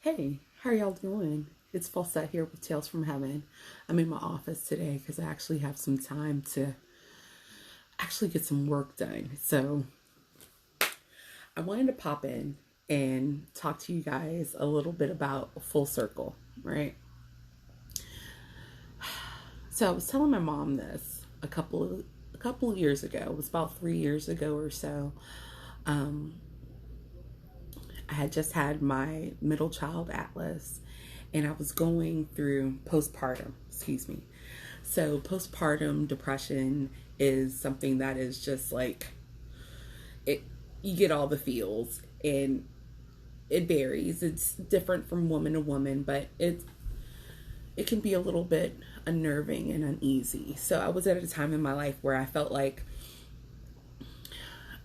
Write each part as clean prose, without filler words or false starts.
Hey, how are y'all doing? It's Falsette here with Tales from Heaven. I'm in my office today because I actually have some time to actually get some work done. So I wanted to pop in and talk to you guys a little bit about full circle, right? So I was telling my mom this a couple of years ago. It was about 3 years ago or so. Um, I had just had my middle child Atlas, and I was going through postpartum, excuse me. So postpartum depression is something that is just like it you get all the feels, and it varies. It's different from woman to woman, but it can be a little bit unnerving and uneasy. So I was at a time in my life where I felt like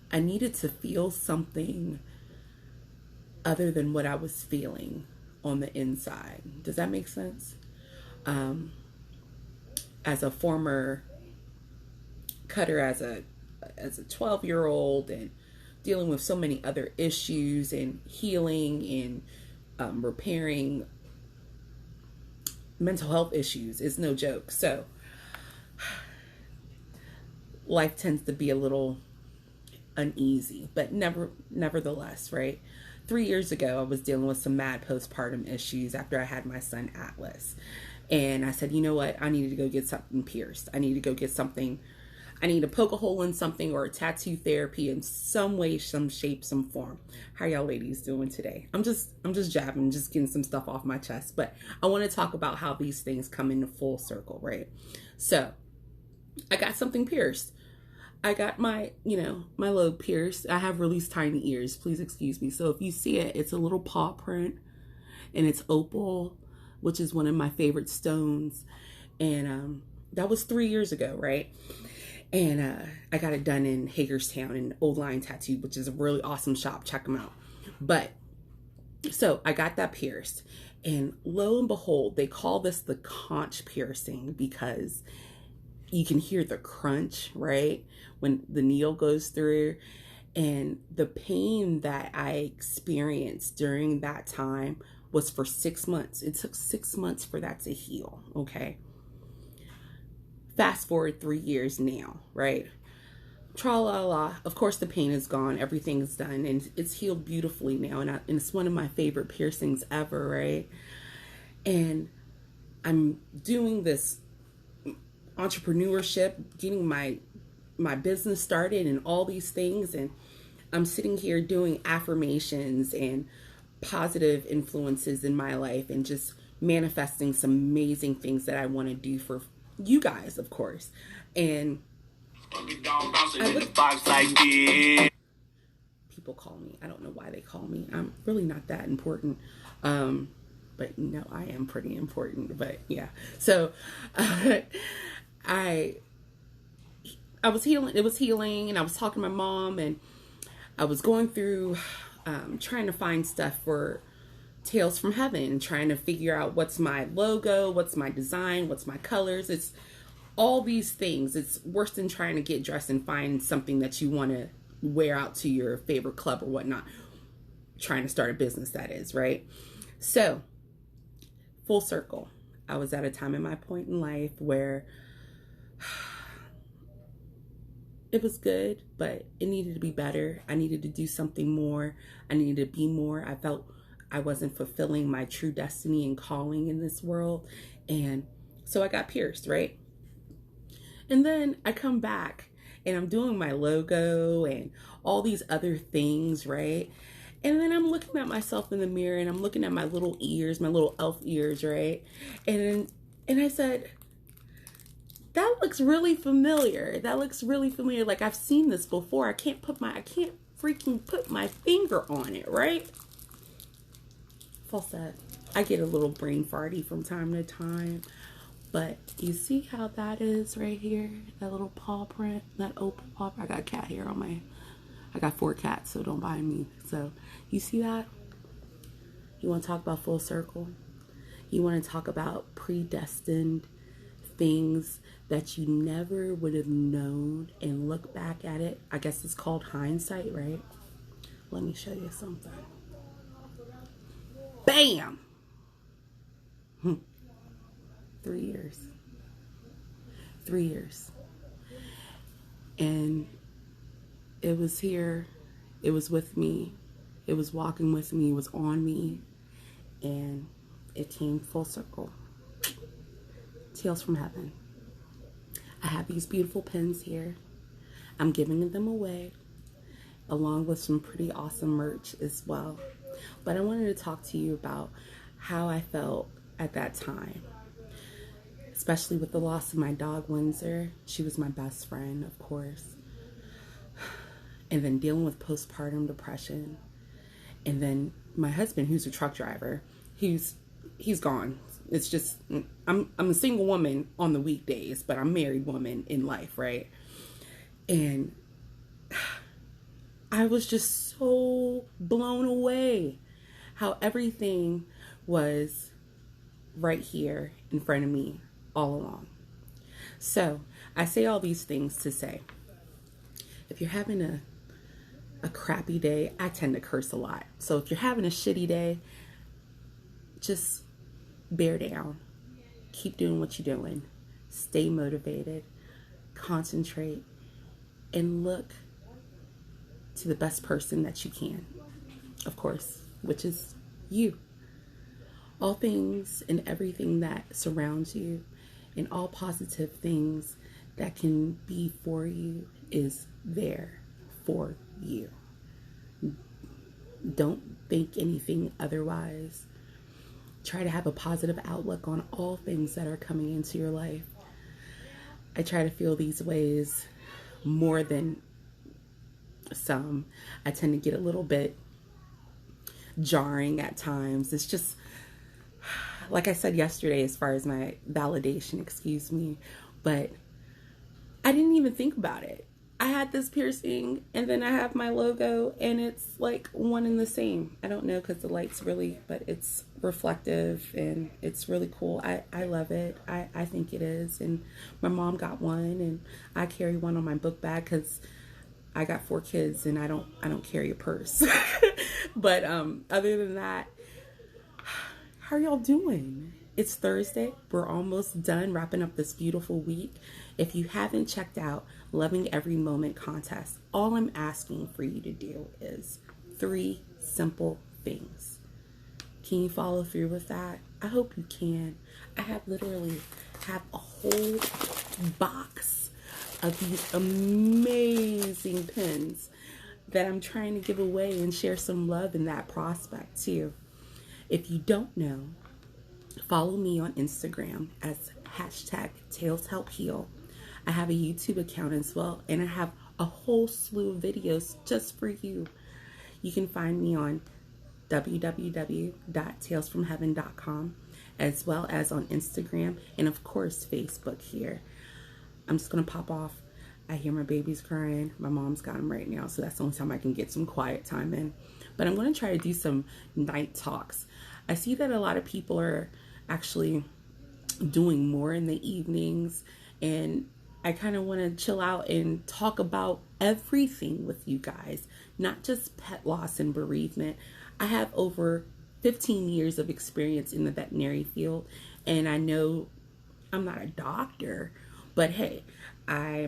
I needed to feel something other than what I was feeling on the inside. Does that make sense? Um, as a former cutter, as a 12-year-old, and dealing with so many other issues and healing and repairing mental health issues is no joke. So life tends to be a little uneasy, but nevertheless, right? 3 years ago, I was dealing with some mad postpartum issues after I had my son Atlas. And I said, you know what? I needed to go get something pierced. I need to go get something. I need to poke a hole in something, or a tattoo therapy in some way, some shape, some form. How y'all ladies doing today? I'm just jabbing, just getting some stuff off my chest. But I want to talk about how these things come into full circle, right? So I got something pierced. I got my lobe pierced. I have really tiny ears. Please excuse me. So if you see it, it's a little paw print, and it's opal, which is one of my favorite stones. And that was 3 years ago, right? And I got it done in Hagerstown in Old Line Tattoo, which is a really awesome shop. Check them out. But so I got that pierced, and lo and behold, they call this the conch piercing because you can hear the crunch, right? When the needle goes through. And the pain that I experienced during that time was for 6 months. It took 6 months for that to heal, okay? Fast forward 3 years now, right? Tra la la. Of course, the pain is gone. Everything's done, and it's healed beautifully now. And it's one of my favorite piercings ever, right? And I'm doing this entrepreneurship, getting my business started and all these things, and I'm sitting here doing affirmations and positive influences in my life, and just manifesting some amazing things that I want to do for you guys, of course. And people call me. I don't know why they call me. I'm really not that important. But no, I am pretty important. But yeah. So I was healing. It was healing, and I was talking to my mom, and I was going through trying to find stuff for Tales from Heaven, trying to figure out what's my logo, what's my design, what's my colors. It's all these things. It's worse than trying to get dressed and find something that you want to wear out to your favorite club or whatnot. Trying to start a business, that is, right? So, full circle. I was at a time in my point in life where it was good, but it needed to be better. I needed to do something more. I needed to be more. I felt I wasn't fulfilling my true destiny and calling in this world. And so I got pierced, right? And then I come back and I'm doing my logo and all these other things, right? And then I'm looking at myself in the mirror, and I'm looking at my little ears, my little elf ears, right? And I said, that looks really familiar. That looks really familiar. Like I've seen this before. I can't freaking put my finger on it, right? Falsette. I get a little brain farty from time to time. But you see how that is right here? That little paw print, that open paw print. I got cat hair on I got 4 cats, so don't mind me. So you see that? You want to talk about full circle? You want to talk about predestined things that you never would have known, and look back at it. I guess it's called hindsight, right? Let me show you something. Bam! Bam! 3 years. 3 years. And it was here. It was with me. It was walking with me. It was on me. And it came full circle. Tales from Heaven. I have these beautiful pins here. I'm giving them away, along with some pretty awesome merch as well. But I wanted to talk to you about how I felt at that time, especially with the loss of my dog, Windsor. She was my best friend, of course. And then dealing with postpartum depression. And then my husband, who's a truck driver, he's gone. It's just, I'm a single woman on the weekdays, but I'm a married woman in life, right? And I was just so blown away how everything was right here in front of me all along. So I say all these things to say, if you're having a crappy day, I tend to curse a lot. So if you're having a shitty day, just bear down. Keep doing what you're doing. Stay motivated. Concentrate. And look to the best person that you can. Of course, which is you. All things and everything that surrounds you and all positive things that can be for you is there for you. Don't think anything otherwise. Try to have a positive outlook on all things that are coming into your life. I try to feel these ways more than some. I tend to get a little bit jarring at times. It's just, like I said yesterday, as far as my validation, excuse me, but I didn't even think about it. I had this piercing and then I have my logo and it's like one and the same. I don't know because the light's really, but it's reflective and it's really cool. I love it. I think it is. And my mom got one and I carry one on my book bag because I got 4 kids and I don't carry a purse. But other than that, how are y'all doing? It's Thursday. We're almost done wrapping up this beautiful week. If you haven't checked out Loving Every Moment contest, all I'm asking for you to do is 3 simple things. Can you follow through with that? I hope you can. I have literally a whole box of these amazing pins that I'm trying to give away and share some love in that prospect too. If you don't know, follow me on Instagram as #TalesHelpHeal. I have a YouTube account as well, and I have a whole slew of videos just for you. You can find me on www.talesfromheaven.com, as well as on Instagram and of course Facebook here. I'm just gonna pop off. I hear my baby's crying. My mom's got him right now, so that's the only time I can get some quiet time in. But I'm gonna try to do some night talks. I see that a lot of people are actually doing more in the evenings, and I kind of want to chill out and talk about everything with you guys, not just pet loss and bereavement. I have over 15 years of experience in the veterinary field, and I know I'm not a doctor, but hey, I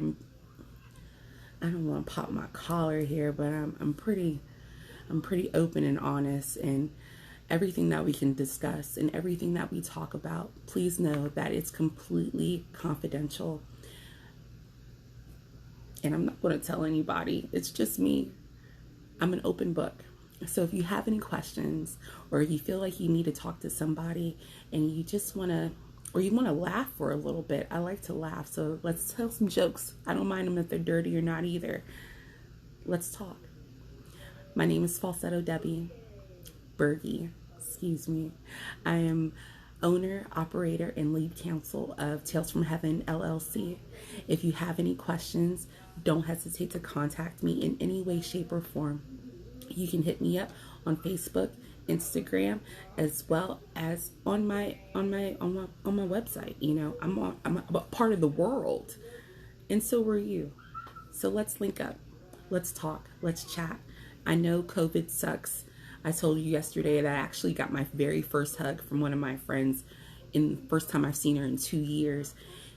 don't want to pop my collar here, but I'm pretty open and honest, and everything that we can discuss and everything that we talk about, please know that it's completely confidential. And I'm not going to tell anybody. It's just me. I'm an open book. So if you have any questions, or you feel like you need to talk to somebody and you just want to, or you want to laugh for a little bit. I like to laugh. So let's tell some jokes. I don't mind them if they're dirty or not either. Let's talk. My name is Falsetto Debbie Berge. Excuse me. I am owner, operator, and lead counsel of Tales from Heaven, LLC. If you have any questions, don't hesitate to contact me in any way, shape, or form. You can hit me up on Facebook, Instagram, as well as on my website. You know, I'm a part of the world, and so are you. So let's link up. Let's talk. Let's chat. I know COVID sucks. I told you yesterday that I actually got my very first hug from one of my friends in the first time I've seen her in 2 years.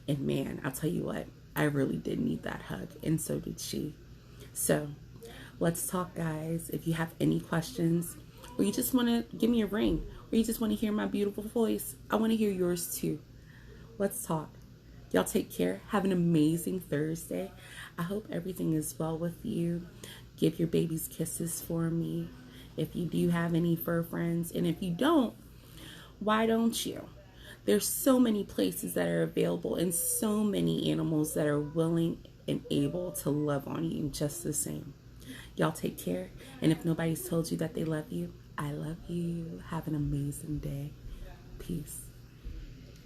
And man, I'll tell you what, I really did need that hug, and so did she. So let's talk, guys. If you have any questions, or you just want to give me a ring, or you just want to hear my beautiful voice, I want to hear yours too. Let's talk. Y'all take care. Have an amazing Thursday. I hope everything is well with you. Give your babies kisses for me if you do have any fur friends. And if you don't, why don't you? There's so many places that are available and so many animals that are willing and able to love on you just the same. Y'all take care. And if nobody's told you that they love you, I love you. Have an amazing day. Peace.